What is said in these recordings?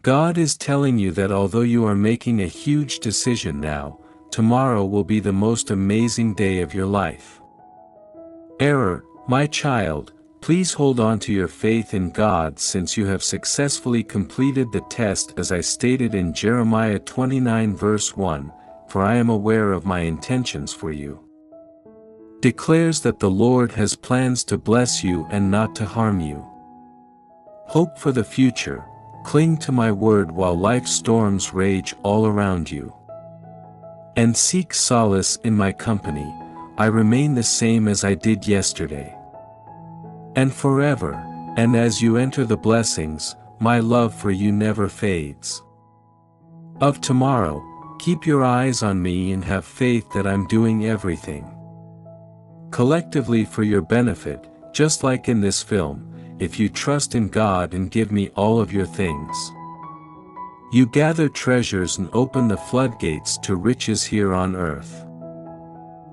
God is telling you that although you are making a huge decision now, tomorrow will be the most amazing day of your life. Error, my child, please hold on to your faith in God since you have successfully completed the test as I stated in Jeremiah 29 verse 1, for I am aware of my intentions for you. Declares that the Lord has plans to bless you and not to harm you. Hope for the future, cling to my word while life's storms rage all around you. And seek solace in my company, I remain the same as I did yesterday. And forever, and as you enter the blessings, my love for you never fades. Of tomorrow, keep your eyes on me and have faith that I'm doing everything collectively for your benefit, just like in this film, if you trust in God and give me all of your things. You gather treasures and open the floodgates to riches here on earth.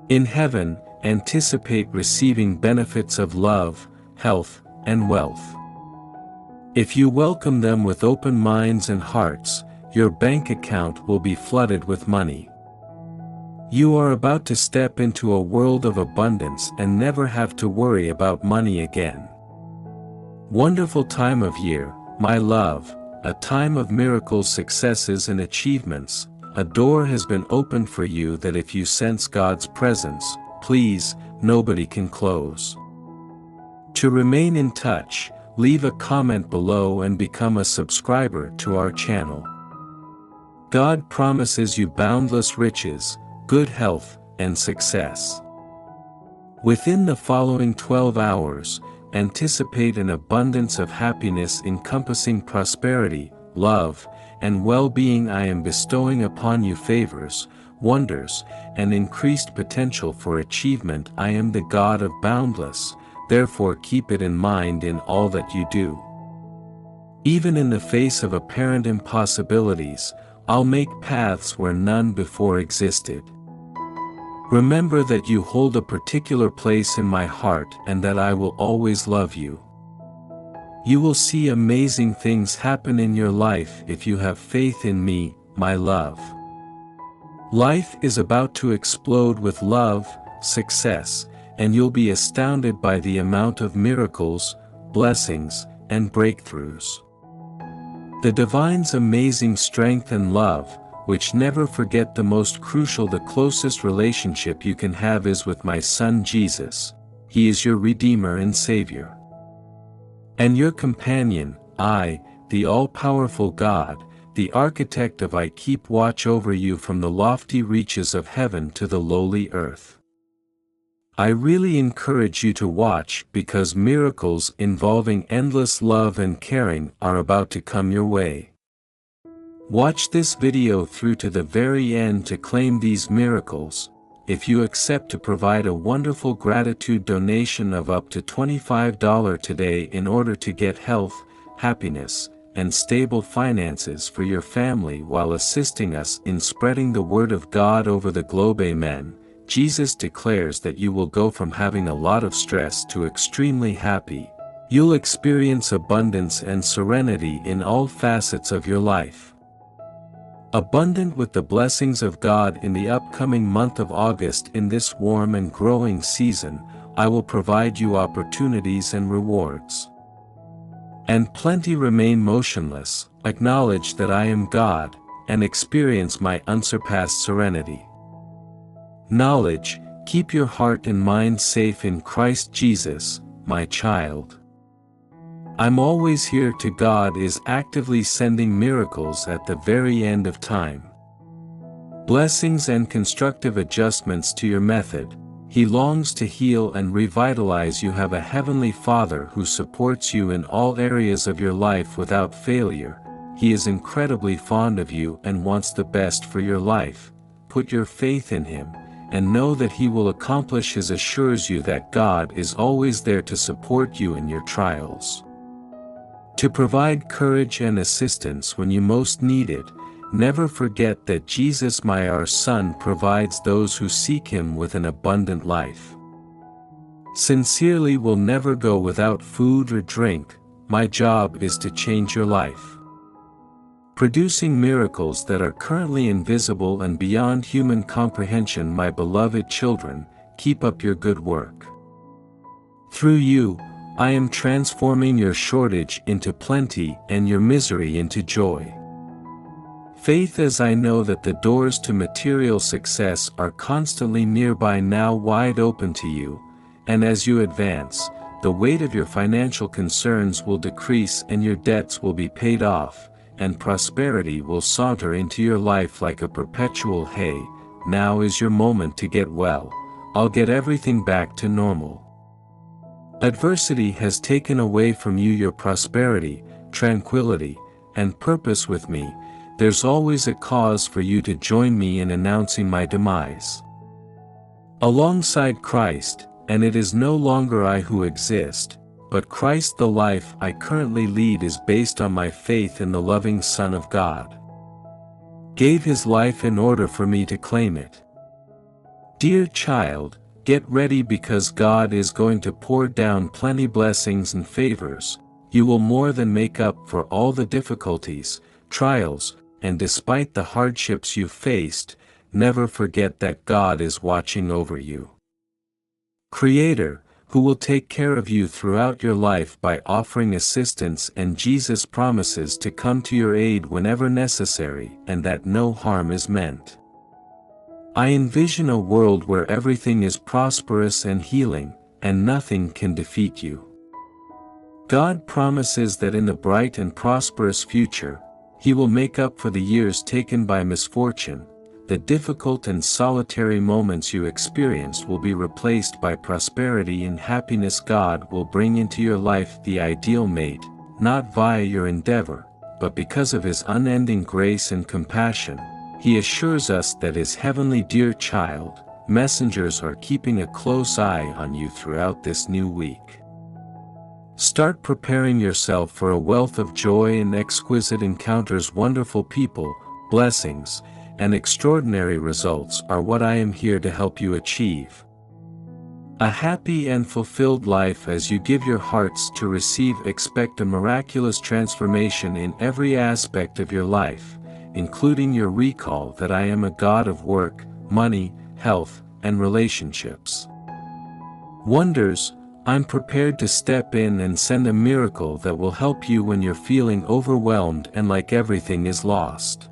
In heaven, anticipate receiving benefits of love, health, and wealth. If you welcome them with open minds and hearts, your bank account will be flooded with money. You are about to step into a world of abundance and never have to worry about money again. Wonderful time of year, my love, a time of miracles, successes and achievements. A door has been opened for you that if you sense God's presence, please, nobody can close. To remain in touch, leave a comment below and become a subscriber to our channel. God promises you boundless riches, good health, and success. Within the following 12 hours, anticipate an abundance of happiness encompassing prosperity, love, and well-being. I am bestowing upon you favors, wonders, and increased potential for achievement. I am the God of boundless, therefore keep it in mind in all that you do. Even in the face of apparent impossibilities, I'll make paths where none before existed. Remember that you hold a particular place in my heart and that I will always love you. You will see amazing things happen in your life if you have faith in me, my love. Life is about to explode with love, success, and you'll be astounded by the amount of miracles, blessings, and breakthroughs. The divine's amazing strength and love, which never forget the most crucial, the closest relationship you can have is with my Son Jesus. He is your Redeemer and Savior. And your companion, I, the all-powerful God, the architect of I keep watch over you from the lofty reaches of heaven to the lowly earth. I really encourage you to watch because miracles involving endless love and caring are about to come your way. Watch this video through to the very end to claim these miracles. If you accept to provide a wonderful gratitude donation of up to $25 today in order to get health, happiness, and stable finances for your family while assisting us in spreading the word of God over the globe. Amen. Jesus declares that you will go from having a lot of stress to extremely happy. You'll experience abundance and serenity in all facets of your life. Abundant with the blessings of God in the upcoming month of August. In this warm and growing season, I will provide you opportunities and rewards. And plenty. Remain motionless, acknowledge that I am God, and experience my unsurpassed serenity. Knowledge, keep your heart and mind safe in Christ Jesus, my child. I'm always here to. God is actively sending miracles at the very end of time. Blessings and constructive adjustments to your method. He longs to heal and revitalize you. Have a heavenly Father who supports you in all areas of your life without failure. He is incredibly fond of you and wants the best for your life. Put your faith in Him, and know that He will accomplish His. Assures you that God is always there to support you in your trials, to provide courage and assistance when you most need it. Never forget that Jesus, our Son, provides those who seek Him with an abundant life. Sincerely will never go without food or drink. My job is to change your life. producing miracles that are currently invisible and beyond human comprehension. My beloved children, keep up your good work. Through you, I am transforming your shortage into plenty and your misery into joy. Faith, as I know that the doors to material success are constantly nearby, now wide open to you, and as you advance, the weight of your financial concerns will decrease and your debts will be paid off, and prosperity will saunter into your life like a perpetual hey, now is your moment to get well, I'll get everything back to normal. Adversity has taken away from you your prosperity, tranquility, and purpose. With me, there's always a cause for you to join me in announcing my demise. Alongside Christ, and it is no longer I who exist, but Christ. The life I currently lead is based on my faith in the loving Son of God. Gave his life in order for me to claim it. Dear child, get ready, because God is going to pour down plenty blessings and favors. You will more than make up for all the difficulties, trials, and despite the hardships you faced, never forget that God is watching over you. Creator, who will take care of you throughout your life by offering assistance, and Jesus promises to come to your aid whenever necessary and that no harm is meant. I envision a world where everything is prosperous and healing, and nothing can defeat you. God promises that in the bright and prosperous future, He will make up for the years taken by misfortune. The difficult and solitary moments you experienced will be replaced by prosperity and happiness. God will bring into your life the ideal mate, not via your endeavor, but because of His unending grace and compassion. He assures us that His heavenly dear child, messengers are keeping a close eye on you throughout this new week. Start preparing yourself for a wealth of joy and exquisite encounters. Wonderful people, blessings, and extraordinary results are what I am here to help you achieve. A happy and fulfilled life as you give your hearts to receive. Expect a miraculous transformation in every aspect of your life, including your recall that I am a God of work, money, health, and relationships. Wonders, I'm prepared to step in and send a miracle that will help you when you're feeling overwhelmed and like everything is lost.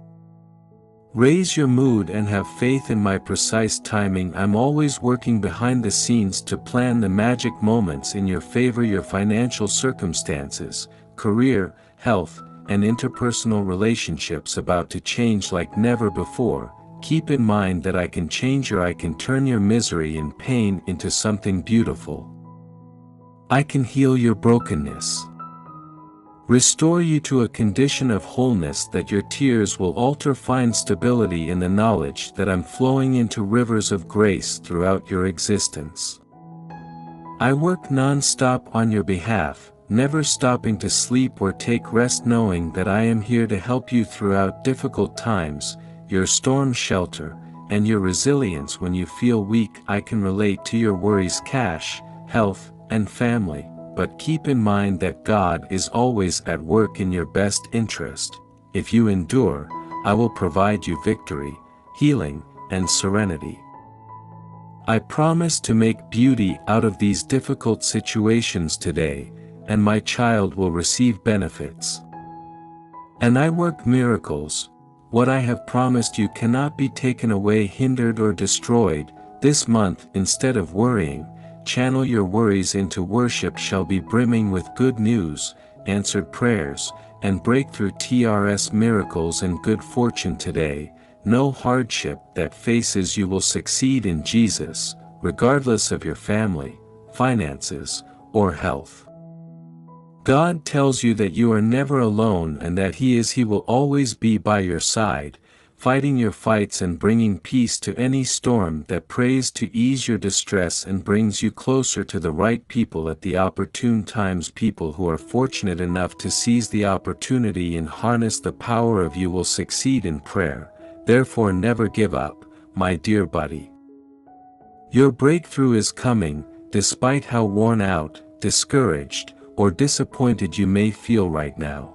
Raise your mood and have faith in my precise timing. I'm always working behind the scenes to plan the magic moments in your favor. Your financial circumstances, career, health, and interpersonal relationships about to change like never before. Keep in mind that I can turn your misery and pain into something beautiful. I can heal your brokenness. Restore you to a condition of wholeness that your tears will alter. Find stability in the knowledge that I'm flowing into rivers of grace throughout your existence. I work non-stop on your behalf, never stopping to sleep or take rest, knowing that I am here to help you throughout difficult times, your storm shelter, and your resilience when you feel weak. I can relate to your worries, cash, health, and family, but keep in mind that God is always at work in your best interest. If you endure, I will provide you victory, healing, and serenity. I promise to make beauty out of these difficult situations today, and my child will receive benefits. And I work miracles. What I have promised you cannot be taken away, hindered, or destroyed. This month, instead of worrying, channel your worries into worship. Shall be brimming with good news, answered prayers, and breakthrough TRS miracles and good fortune today. No hardship that faces you will succeed in Jesus, regardless of your family, finances, or health. God tells you that you are never alone and that He will always be by your side, fighting your fights and bringing peace to any storm that prays to ease your distress and brings you closer to the right people at the opportune times. People who are fortunate enough to seize the opportunity and harness the power of you will succeed in prayer. Therefore, never give up, my dear buddy. Your breakthrough is coming, despite how worn out, discouraged, or disappointed you may feel right now.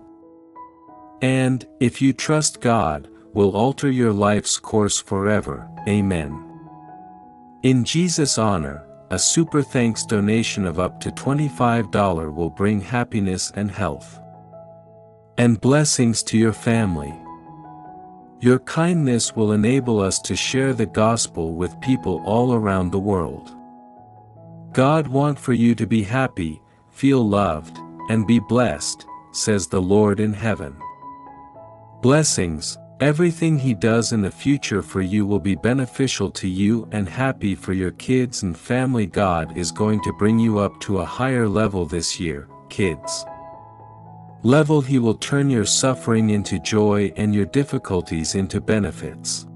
And, if you trust God, will alter your life's course forever. Amen. In Jesus' honor, a super thanks donation of up to $25 will bring happiness and health and blessings to your family. Your kindness will enable us to share the gospel with people all around the world. God wants for you to be happy, feel loved, and be blessed, says the Lord in heaven. Blessings, everything He does in the future for you will be beneficial to you and happy for your kids and family. God is going to bring you up to a higher level this year, kids. Level He will turn your suffering into joy and your difficulties into benefits.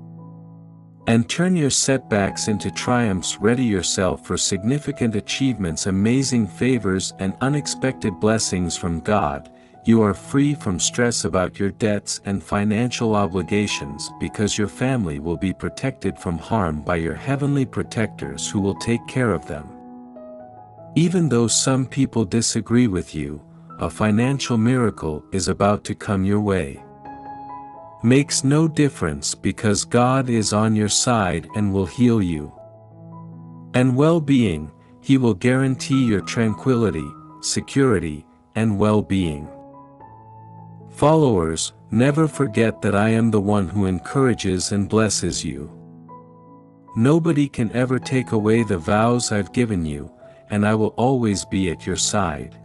And turn your setbacks into triumphs. Ready yourself for significant achievements, amazing favors, and unexpected blessings from God. You are free from stress about your debts and financial obligations because your family will be protected from harm by your heavenly protectors who will take care of them. Even though some people disagree with you, a financial miracle is about to come your way. Makes no difference because God is on your side and will heal you. And well-being, He will guarantee your tranquility, security, and well-being. Followers, never forget that I am the one who encourages and blesses you. Nobody can ever take away the vows I've given you, and I will always be at your side.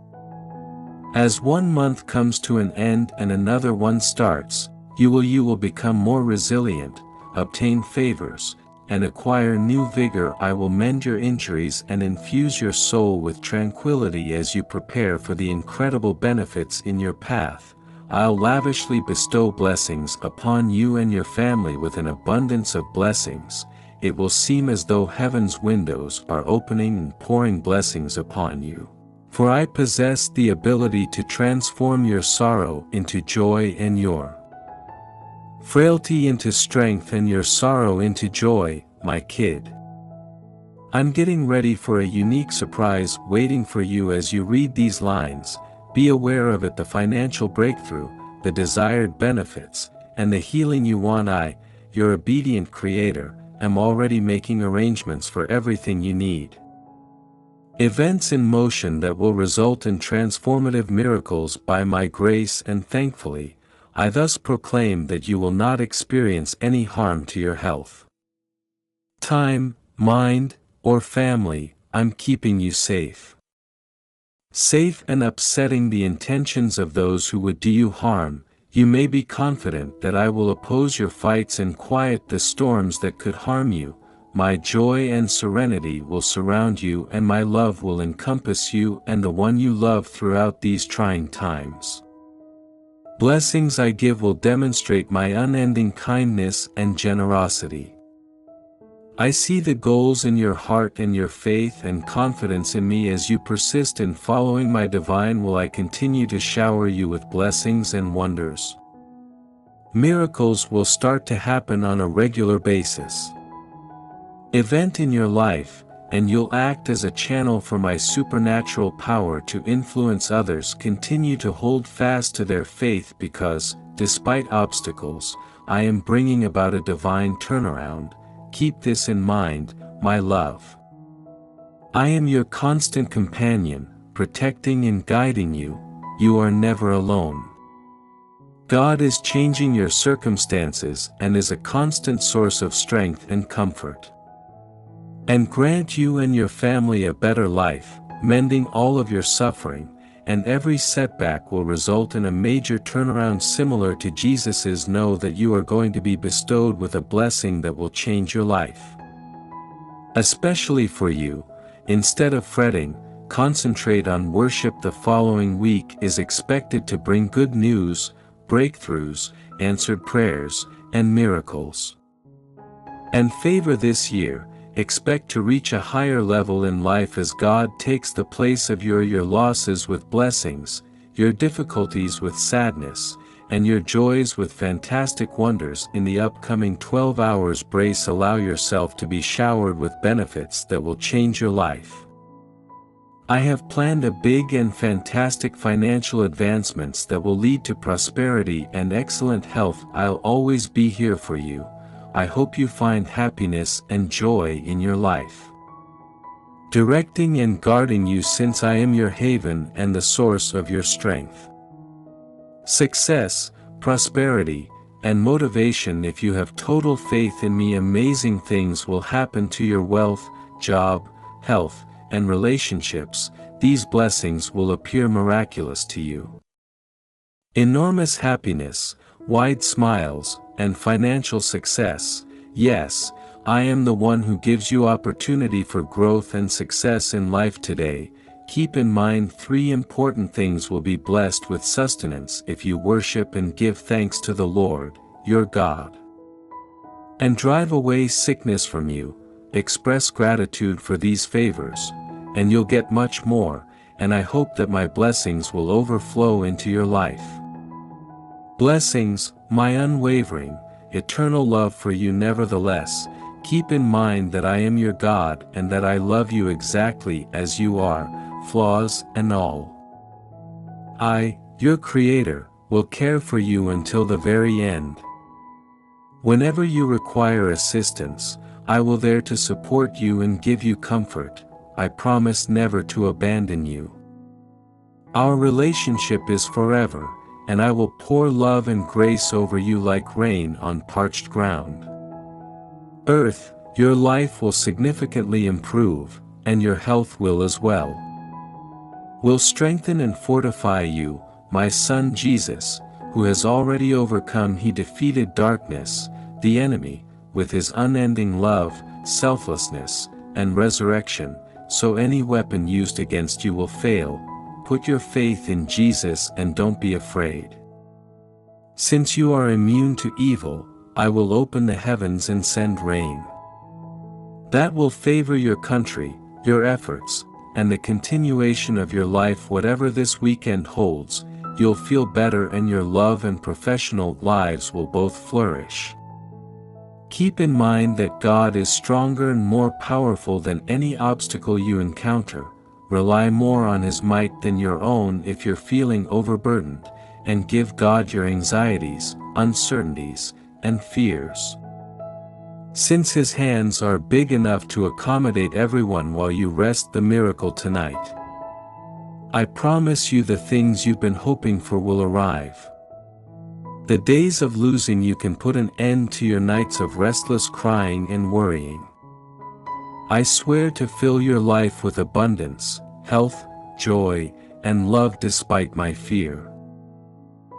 As one month comes to an end and another one starts, you will become more resilient, obtain favors, and acquire new vigor. I will mend your injuries and infuse your soul with tranquility as you prepare for the incredible benefits in your path. I'll lavishly bestow blessings upon you and your family with an abundance of blessings. It will seem as though heaven's windows are opening and pouring blessings upon you. For I possess the ability to transform your sorrow into joy and your frailty into strength and your sorrow into joy, my kid. I'm getting ready for a unique surprise waiting for you as you read these lines. Be aware of it: the financial breakthrough, the desired benefits, and the healing you want. I, your obedient Creator, am already making arrangements for everything you need. Events in motion that will result in transformative miracles by my grace, and thankfully, I thus proclaim that you will not experience any harm to your health, time, mind, or family. I'm keeping you safe. Safe and upsetting the intentions of those who would do you harm. You may be confident that I will oppose your fights and quiet the storms that could harm you. My joy and serenity will surround you, and my love will encompass you and the one you love throughout these trying times. Blessings I give will demonstrate my unending kindness and generosity. I see the goals in your heart and your faith and confidence in me as you persist in following my divine will. I continue to shower you with blessings and wonders. Miracles will start to happen on a regular basis. Event in your life, and you'll act as a channel for my supernatural power to influence others. Continue to hold fast to their faith because, despite obstacles, I am bringing about a divine turnaround. Keep this in mind, my love. I am your constant companion, protecting and guiding you. You are never alone. God is changing your circumstances and is a constant source of strength and comfort. And grant you and your family a better life, mending all of your suffering, and every setback will result in a major turnaround similar to Jesus's. Know that you are going to be bestowed with a blessing that will change your life. Especially for you, instead of fretting, concentrate on worship. The following week is expected to bring good news, breakthroughs, answered prayers, and miracles. And favor this year. Expect to reach a higher level in life as God takes the place of your losses with blessings, your difficulties with sadness, and your joys with fantastic wonders. In the upcoming 12 hours, brace. Allow yourself to be showered with benefits that will change your life. I have planned a big and fantastic financial advancements that will lead to prosperity and excellent health. I'll always be here for you. I hope you find happiness and joy in your life, directing and guarding you, since I am your haven and the source of your strength. Success, prosperity, and motivation. If you have total faith in me, amazing things will happen to your wealth, job, health, and relationships. These blessings will appear miraculous to you. Enormous happiness, wide smiles, and financial success. Yes, I am the one who gives you opportunity for growth and success in life today. Keep in mind 3 important things will be blessed with sustenance if you worship and give thanks to the Lord, your God, and drive away sickness from you. Express gratitude for these favors, and you'll get much more, and I hope that my blessings will overflow into your life. Blessings, my unwavering, eternal love for you. Nevertheless, keep in mind that I am your God and that I love you exactly as you are, flaws and all. I, your Creator, will care for you until the very end. Whenever you require assistance, I will there to support you and give you comfort. I promise never to abandon you. Our relationship is forever, and I will pour love and grace over you like rain on parched ground. Earth, your life will significantly improve, and your health will as well. Will strengthen and fortify you, my son Jesus, who has already overcome. He defeated darkness, the enemy, with his unending love, selflessness, and resurrection, so any weapon used against you will fail. Put your faith in Jesus and don't be afraid. Since you are immune to evil, I will open the heavens and send rain. That will favor your country, your efforts, and the continuation of your life. Whatever this weekend holds, you'll feel better and your love and professional lives will both flourish. Keep in mind that God is stronger and more powerful than any obstacle you encounter. Rely more on His might than your own if you're feeling overburdened, and give God your anxieties, uncertainties, and fears. Since His hands are big enough to accommodate everyone while you rest the miracle tonight. I promise you the things you've been hoping for will arrive. The days of losing you can put an end to your nights of restless crying and worrying. I swear to fill your life with abundance, health, joy, and love despite my fear.